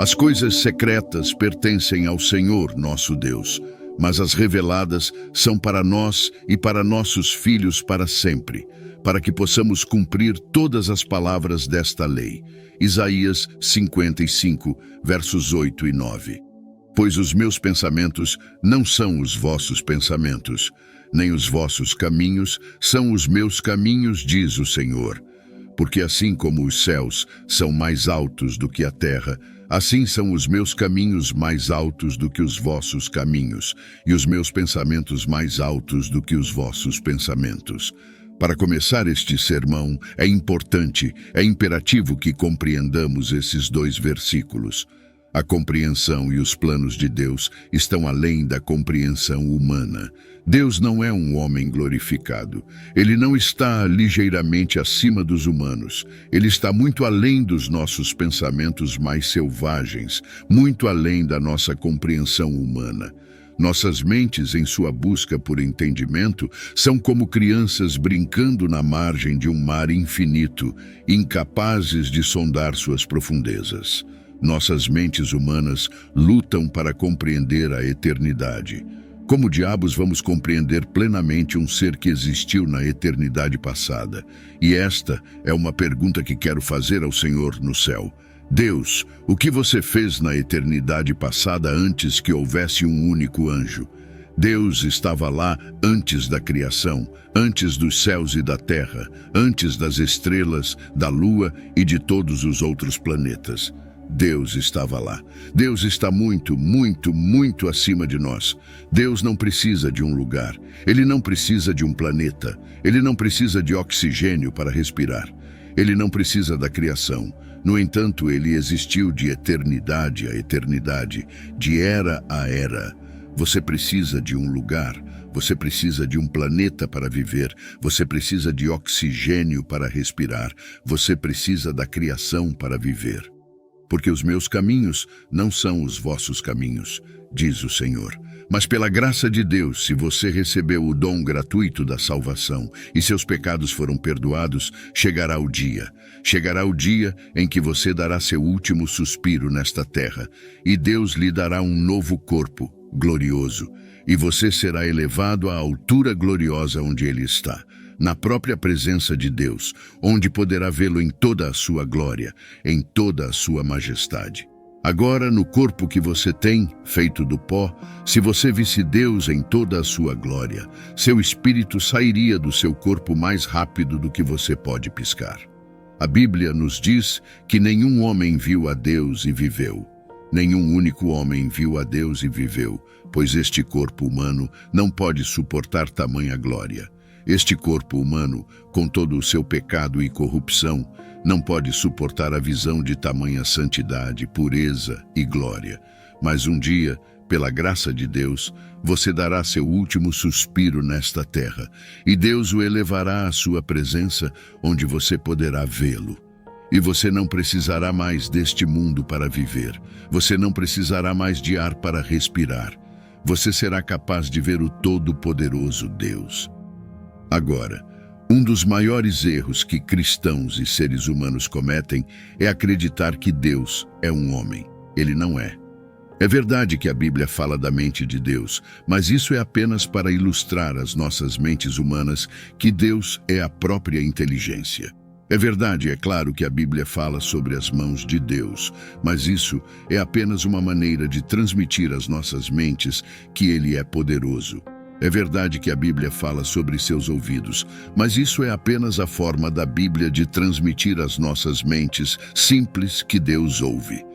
As coisas secretas pertencem ao Senhor, nosso Deus, mas as reveladas são para nós e para nossos filhos para sempre, para que possamos cumprir todas as palavras desta lei. Isaías 55, versos 8 e 9. Pois os meus pensamentos não são os vossos pensamentos, nem os vossos caminhos são os meus caminhos, diz o Senhor. Porque assim como os céus são mais altos do que a terra, assim são os meus caminhos mais altos do que os vossos caminhos, e os meus pensamentos mais altos do que os vossos pensamentos. Para começar este sermão, é imperativo que compreendamos esses dois versículos. A compreensão e os planos de Deus estão além da compreensão humana. Deus não é um homem glorificado. Ele não está ligeiramente acima dos humanos. Ele está muito além dos nossos pensamentos mais selvagens, muito além da nossa compreensão humana. Nossas mentes, em sua busca por entendimento, são como crianças brincando na margem de um mar infinito, incapazes de sondar suas profundezas. Nossas mentes humanas lutam para compreender a eternidade. Como diabos vamos compreender plenamente um ser que existiu na eternidade passada? E esta é uma pergunta que quero fazer ao Senhor no céu. Deus, o que você fez na eternidade passada antes que houvesse um único anjo? Deus estava lá antes da criação, antes dos céus e da terra, antes das estrelas, da lua e de todos os outros planetas. Deus estava lá. Deus está muito, muito, muito acima de nós. Deus não precisa de um lugar. Ele não precisa de um planeta. Ele não precisa de oxigênio para respirar. Ele não precisa da criação. No entanto, ele existiu de eternidade a eternidade, de era a era. Você precisa de um lugar. Você precisa de um planeta para viver. Você precisa de oxigênio para respirar. Você precisa da criação para viver. Porque os meus caminhos não são os vossos caminhos, diz o Senhor. Mas pela graça de Deus, se você recebeu o dom gratuito da salvação e seus pecados foram perdoados, chegará o dia em que você dará seu último suspiro nesta terra, e Deus lhe dará um novo corpo glorioso, e você será elevado à altura gloriosa onde ele está, na própria presença de Deus, onde poderá vê-lo em toda a sua glória, em toda a sua majestade. Agora, no corpo que você tem, feito do pó, se você visse Deus em toda a sua glória, seu espírito sairia do seu corpo mais rápido do que você pode piscar. A Bíblia nos diz que nenhum homem viu a Deus e viveu. Nenhum único homem viu a Deus e viveu, pois este corpo humano não pode suportar tamanha glória. Este corpo humano, com todo o seu pecado e corrupção, não pode suportar a visão de tamanha santidade, pureza e glória. Mas um dia, pela graça de Deus, você dará seu último suspiro nesta terra, e Deus o elevará à sua presença, onde você poderá vê-lo. E você não precisará mais deste mundo para viver. Você não precisará mais de ar para respirar. Você será capaz de ver o Todo-Poderoso Deus. Agora, um dos maiores erros que cristãos e seres humanos cometem é acreditar que Deus é um homem. Ele não é. É verdade que a Bíblia fala da mente de Deus, mas isso é apenas para ilustrar às nossas mentes humanas que Deus é a própria inteligência. É verdade, é claro que a Bíblia fala sobre as mãos de Deus, mas isso é apenas uma maneira de transmitir às nossas mentes que Ele é poderoso. É verdade que a Bíblia fala sobre seus ouvidos, mas isso é apenas a forma da Bíblia de transmitir às nossas mentes simples que Deus ouve.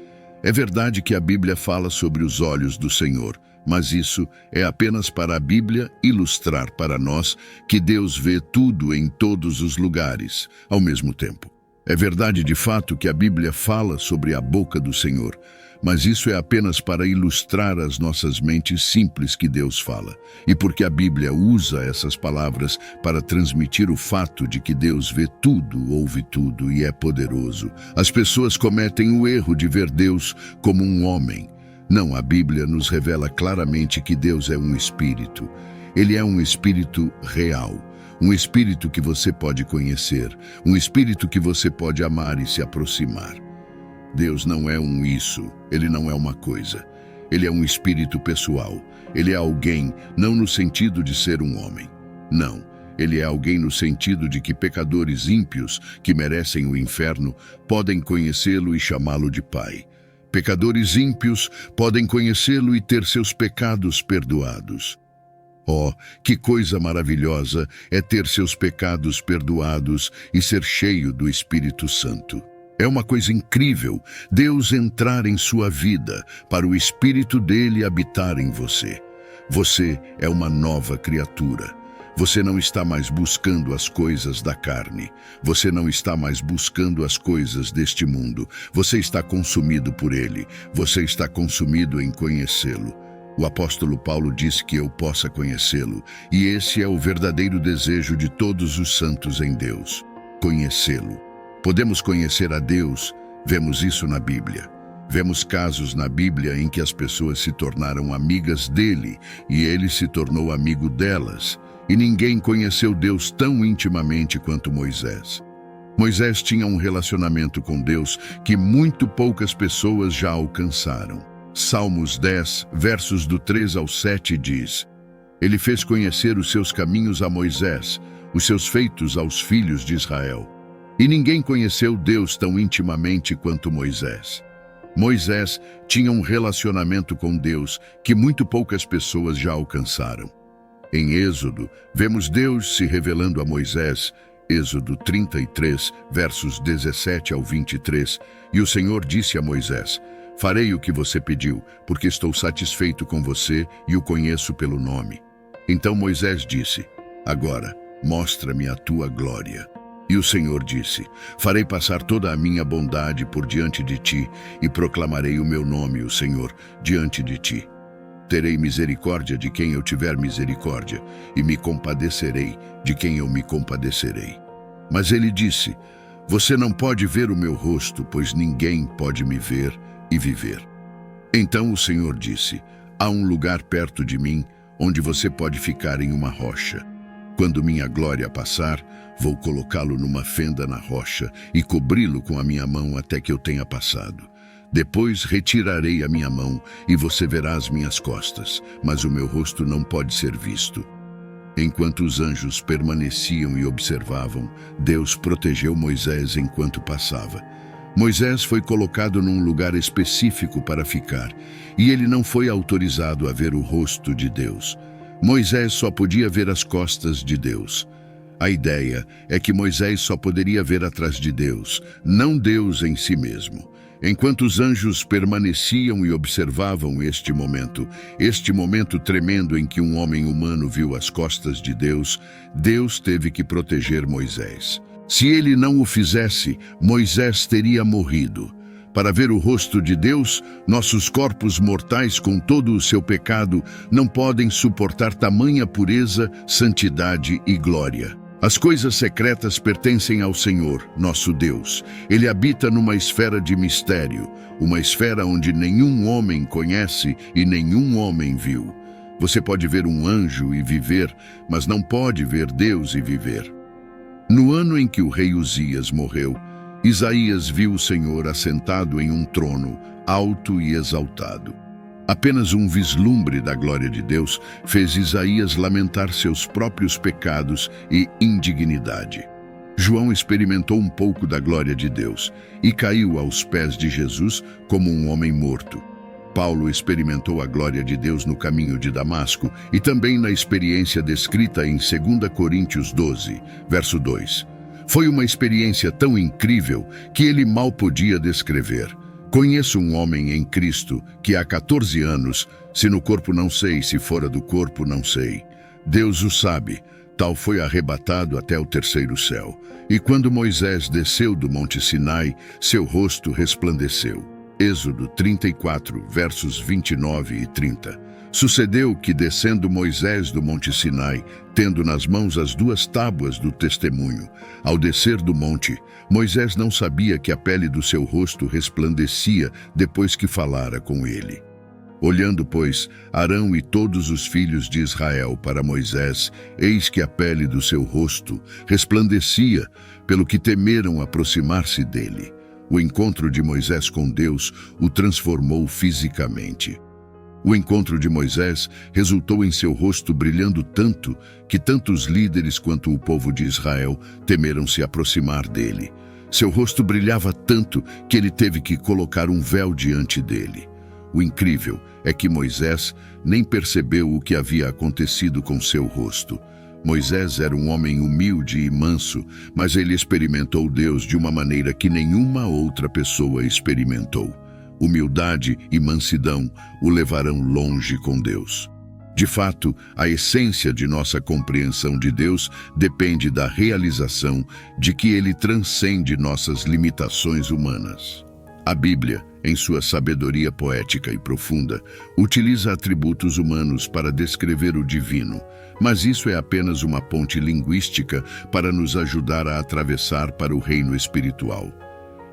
É verdade que a Bíblia fala sobre os olhos do Senhor, mas isso é apenas para a Bíblia ilustrar para nós que Deus vê tudo em todos os lugares, ao mesmo tempo. É verdade de fato que a Bíblia fala sobre a boca do Senhor, mas isso é apenas para ilustrar às nossas mentes simples que Deus fala. E porque a Bíblia usa essas palavras para transmitir o fato de que Deus vê tudo, ouve tudo e é poderoso, as pessoas cometem o erro de ver Deus como um homem. Não, a Bíblia nos revela claramente que Deus é um espírito. Ele é um espírito real, um espírito que você pode conhecer, um espírito que você pode amar e se aproximar. Deus não é um isso, Ele não é uma coisa. Ele é um espírito pessoal. Ele é alguém, não no sentido de ser um homem. Não, Ele é alguém no sentido de que pecadores ímpios, que merecem o inferno, podem conhecê-lo e chamá-lo de Pai. Pecadores ímpios podem conhecê-lo e ter seus pecados perdoados. Oh, que coisa maravilhosa é ter seus pecados perdoados e ser cheio do Espírito Santo. É uma coisa incrível Deus entrar em sua vida para o Espírito dele habitar em você. Você é uma nova criatura. Você não está mais buscando as coisas da carne. Você não está mais buscando as coisas deste mundo. Você está consumido por ele. Você está consumido em conhecê-lo. O apóstolo Paulo disse que eu possa conhecê-lo, e esse é o verdadeiro desejo de todos os santos em Deus: conhecê-lo. Podemos conhecer a Deus, vemos isso na Bíblia. Vemos casos na Bíblia em que as pessoas se tornaram amigas dele e ele se tornou amigo delas. E ninguém conheceu Deus tão intimamente quanto Moisés. Moisés tinha um relacionamento com Deus que muito poucas pessoas já alcançaram. Salmos 10, versos do 3 ao 7 diz: Ele fez conhecer os seus caminhos a Moisés, os seus feitos aos filhos de Israel. E ninguém conheceu Deus tão intimamente quanto Moisés. Moisés tinha um relacionamento com Deus que muito poucas pessoas já alcançaram. Em Êxodo, vemos Deus se revelando a Moisés, Êxodo 33, versos 17 ao 23, e o Senhor disse a Moisés: Farei o que você pediu, porque estou satisfeito com você e o conheço pelo nome. Então Moisés disse: Agora, mostra-me a tua glória. E o Senhor disse: Farei passar toda a minha bondade por diante de ti e proclamarei o meu nome, o Senhor, diante de ti. Terei misericórdia de quem eu tiver misericórdia e me compadecerei de quem eu me compadecerei. Mas ele disse: Você não pode ver o meu rosto, pois ninguém pode me ver e viver. Então o Senhor disse: Há um lugar perto de mim onde você pode ficar em uma rocha. Quando minha glória passar, vou colocá-lo numa fenda na rocha e cobri-lo com a minha mão até que eu tenha passado. Depois retirarei a minha mão e você verá as minhas costas, mas o meu rosto não pode ser visto. Enquanto os anjos permaneciam e observavam, Deus protegeu Moisés enquanto passava. Moisés foi colocado num lugar específico para ficar, e ele não foi autorizado a ver o rosto de Deus. Moisés só podia ver as costas de Deus. A ideia é que Moisés só poderia ver atrás de Deus, não Deus em si mesmo. Enquanto os anjos permaneciam e observavam este momento tremendo em que um homem humano viu as costas de Deus, Deus teve que proteger Moisés. Se ele não o fizesse, Moisés teria morrido. Para ver o rosto de Deus, nossos corpos mortais com todo o seu pecado não podem suportar tamanha pureza, santidade e glória. As coisas secretas pertencem ao Senhor, nosso Deus. Ele habita numa esfera de mistério, uma esfera onde nenhum homem conhece e nenhum homem viu. Você pode ver um anjo e viver, mas não pode ver Deus e viver. No ano em que o rei Uzias morreu, Isaías viu o Senhor assentado em um trono, alto e exaltado. Apenas um vislumbre da glória de Deus fez Isaías lamentar seus próprios pecados e indignidade. João experimentou um pouco da glória de Deus e caiu aos pés de Jesus como um homem morto. Paulo experimentou a glória de Deus no caminho de Damasco e também na experiência descrita em 2 Coríntios 12, verso 2. Foi uma experiência tão incrível que ele mal podia descrever. Conheço um homem em Cristo que há 14 anos, se no corpo não sei, se fora do corpo não sei. Deus o sabe, tal foi arrebatado até o terceiro céu. E quando Moisés desceu do Monte Sinai, seu rosto resplandeceu. Êxodo 34, versos 29 e 30. Sucedeu que, descendo Moisés do Monte Sinai, tendo nas mãos as 2 tábuas do testemunho, ao descer do monte, Moisés não sabia que a pele do seu rosto resplandecia depois que falara com ele. Olhando, pois, Arão e todos os filhos de Israel para Moisés, eis que a pele do seu rosto resplandecia, pelo que temeram aproximar-se dele. O encontro de Moisés com Deus o transformou fisicamente. O encontro de Moisés resultou em seu rosto brilhando tanto que tanto os líderes quanto o povo de Israel temeram se aproximar dele. Seu rosto brilhava tanto que ele teve que colocar um véu diante dele. O incrível é que Moisés nem percebeu o que havia acontecido com seu rosto. Moisés era um homem humilde e manso, mas ele experimentou Deus de uma maneira que nenhuma outra pessoa experimentou. Humildade e mansidão o levarão longe com Deus. De fato, a essência de nossa compreensão de Deus depende da realização de que Ele transcende nossas limitações humanas. A Bíblia, em sua sabedoria poética e profunda, utiliza atributos humanos para descrever o divino, mas isso é apenas uma ponte linguística para nos ajudar a atravessar para o reino espiritual.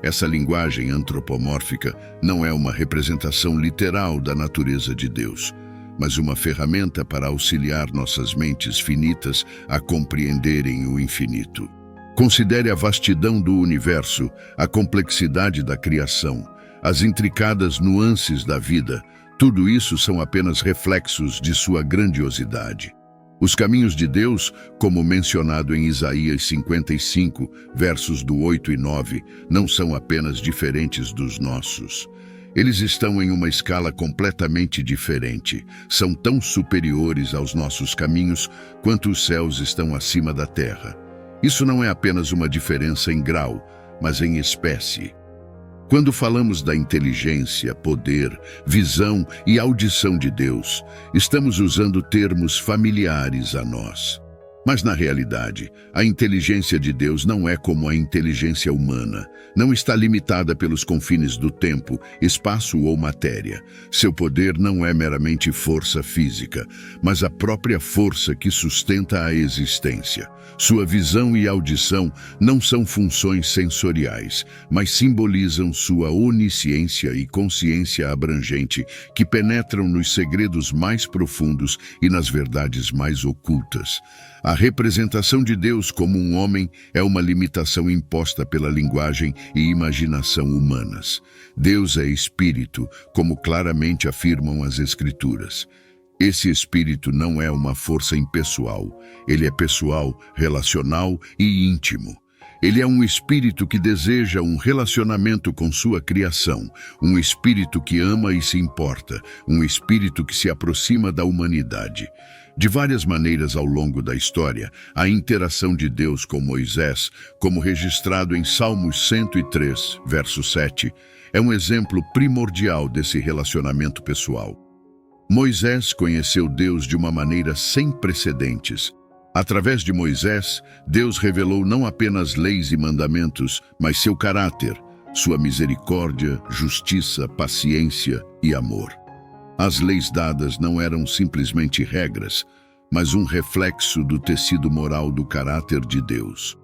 Essa linguagem antropomórfica não é uma representação literal da natureza de Deus, mas uma ferramenta para auxiliar nossas mentes finitas a compreenderem o infinito. Considere a vastidão do universo, a complexidade da criação, as intricadas nuances da vida. Tudo isso são apenas reflexos de sua grandiosidade. Os caminhos de Deus, como mencionado em Isaías 55, versos do 8 e 9, não são apenas diferentes dos nossos. Eles estão em uma escala completamente diferente. São tão superiores aos nossos caminhos quanto os céus estão acima da terra. Isso não é apenas uma diferença em grau, mas em espécie. Quando falamos da inteligência, poder, visão e audição de Deus, estamos usando termos familiares a nós. Mas, na realidade, a inteligência de Deus não é como a inteligência humana. Não está limitada pelos confins do tempo, espaço ou matéria. Seu poder não é meramente força física, mas a própria força que sustenta a existência. Sua visão e audição não são funções sensoriais, mas simbolizam sua onisciência e consciência abrangente que penetram nos segredos mais profundos e nas verdades mais ocultas. A representação de Deus como um homem é uma limitação imposta pela linguagem e imaginação humanas. Deus é espírito, como claramente afirmam as Escrituras. Esse espírito não é uma força impessoal. Ele é pessoal, relacional e íntimo. Ele é um espírito que deseja um relacionamento com sua criação, um espírito que ama e se importa, um espírito que se aproxima da humanidade. De várias maneiras ao longo da história, a interação de Deus com Moisés, como registrado em Salmos 103, verso 7, é um exemplo primordial desse relacionamento pessoal. Moisés conheceu Deus de uma maneira sem precedentes. Através de Moisés, Deus revelou não apenas leis e mandamentos, mas seu caráter, sua misericórdia, justiça, paciência e amor. As leis dadas não eram simplesmente regras, mas um reflexo do tecido moral do caráter de Deus.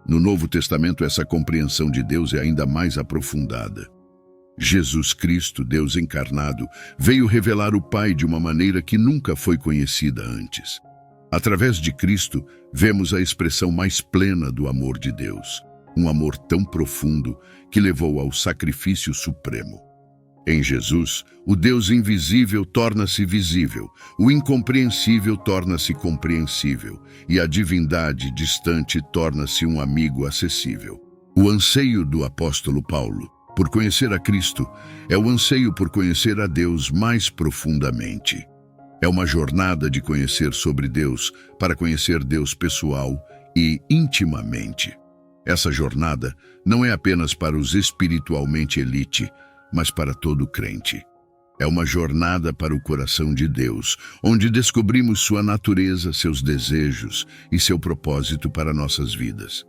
No Novo Testamento, essa compreensão de Deus é ainda mais aprofundada. Jesus Cristo, Deus encarnado, veio revelar o Pai de uma maneira que nunca foi conhecida antes. Através de Cristo, vemos a expressão mais plena do amor de Deus, um amor tão profundo que levou ao sacrifício supremo. Em Jesus, o Deus invisível torna-se visível, o incompreensível torna-se compreensível, e a divindade distante torna-se um amigo acessível. O anseio do apóstolo Paulo por conhecer a Cristo é o anseio por conhecer a Deus mais profundamente. É uma jornada de conhecer sobre Deus para conhecer Deus pessoal e intimamente. Essa jornada não é apenas para os espiritualmente elite, mas para todo crente. É uma jornada para o coração de Deus, onde descobrimos sua natureza, seus desejos e seu propósito para nossas vidas.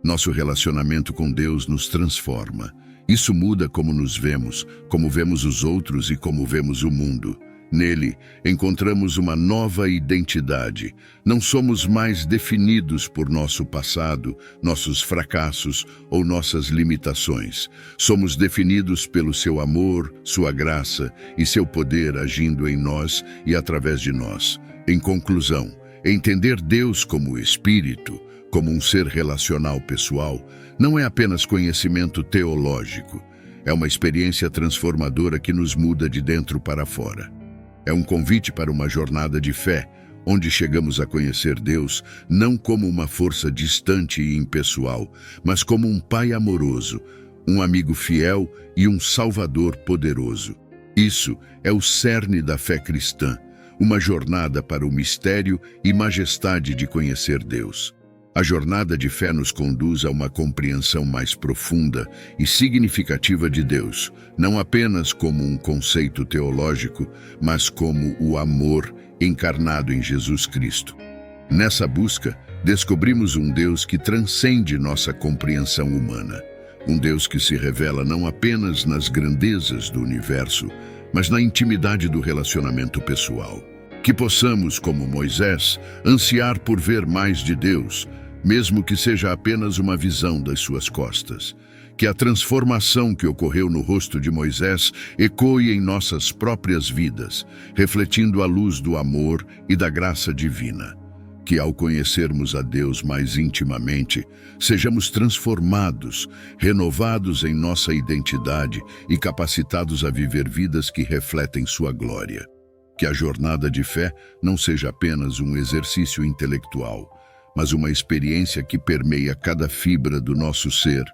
Nosso relacionamento com Deus nos transforma. Isso muda como nos vemos, como vemos os outros e como vemos o mundo. Nele, encontramos uma nova identidade. Não somos mais definidos por nosso passado, nossos fracassos ou nossas limitações. Somos definidos pelo seu amor, sua graça e seu poder agindo em nós e através de nós. Em conclusão, entender Deus como Espírito, como um ser relacional pessoal, não é apenas conhecimento teológico. É uma experiência transformadora que nos muda de dentro para fora. É um convite para uma jornada de fé, onde chegamos a conhecer Deus não como uma força distante e impessoal, mas como um Pai amoroso, um amigo fiel e um Salvador poderoso. Isso é o cerne da fé cristã, uma jornada para o mistério e majestade de conhecer Deus. A jornada de fé nos conduz a uma compreensão mais profunda e significativa de Deus, não apenas como um conceito teológico, mas como o amor encarnado em Jesus Cristo. Nessa busca, descobrimos um Deus que transcende nossa compreensão humana. Um Deus que se revela não apenas nas grandezas do universo, mas na intimidade do relacionamento pessoal. Que possamos, como Moisés, ansiar por ver mais de Deus, mesmo que seja apenas uma visão das suas costas. Que a transformação que ocorreu no rosto de Moisés ecoe em nossas próprias vidas, refletindo a luz do amor e da graça divina. Que ao conhecermos a Deus mais intimamente, sejamos transformados, renovados em nossa identidade e capacitados a viver vidas que refletem sua glória. Que a jornada de fé não seja apenas um exercício intelectual, mas uma experiência que permeia cada fibra do nosso ser,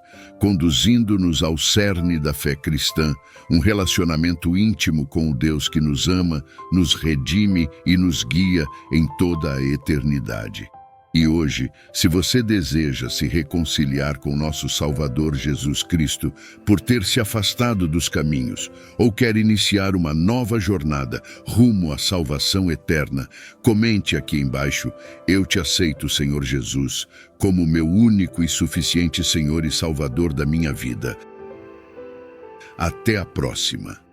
conduzindo-nos ao cerne da fé cristã, um relacionamento íntimo com o Deus que nos ama, nos redime e nos guia em toda a eternidade. E hoje, se você deseja se reconciliar com nosso Salvador Jesus Cristo por ter se afastado dos caminhos, ou quer iniciar uma nova jornada rumo à salvação eterna, comente aqui embaixo: eu te aceito, Senhor Jesus, como meu único e suficiente Senhor e Salvador da minha vida. Até a próxima.